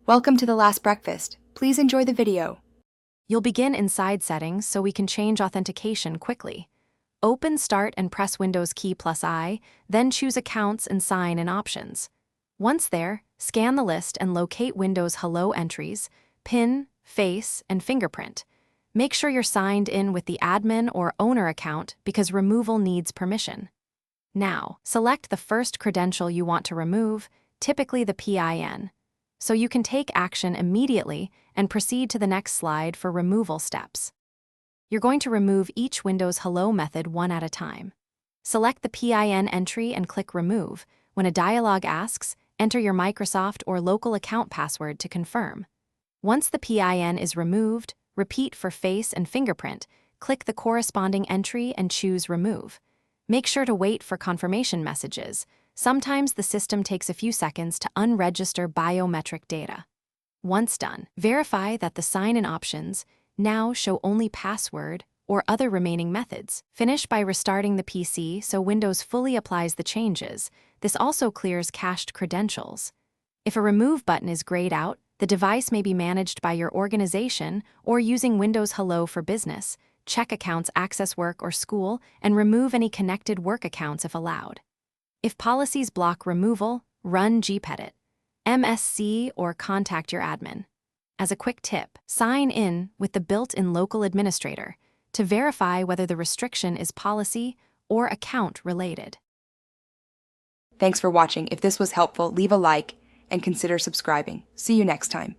Welcome to the last breakfast. Please enjoy the video. You'll begin inside settings so we can change authentication quickly. Open Start and press Windows key +I, then choose Accounts and Sign in Options. Once there, scan the list and locate Windows Hello entries, PIN, Face, and Fingerprint. Make sure you're signed in with the admin or owner account because removal needs permission. Now, select the first credential you want to remove, typically the PIN, so you can take action immediately and proceed to the next slide for removal steps. You're going to remove each Windows Hello method one at a time. Select the PIN entry and click Remove. When a dialog asks, enter your Microsoft or local account password to confirm. Once the PIN is removed, repeat for Face and Fingerprint, click the corresponding entry and choose Remove. Make sure to wait for confirmation messages. Sometimes the system takes a few seconds to unregister biometric data. Once done, verify that the sign-in options now show only password or other remaining methods. Finish by restarting the PC so Windows fully applies the changes. This also clears cached credentials. If a Remove button is grayed out, the device may be managed by your organization or using Windows Hello for Business. Check accounts access work or school and remove any connected work accounts if allowed. If policies block removal, run gpedit, MSC, or contact your admin. As a quick tip, sign in with the built-in local administrator to verify whether the restriction is policy or account related. Thanks for watching. If this was helpful, leave a like and consider subscribing. See you next time.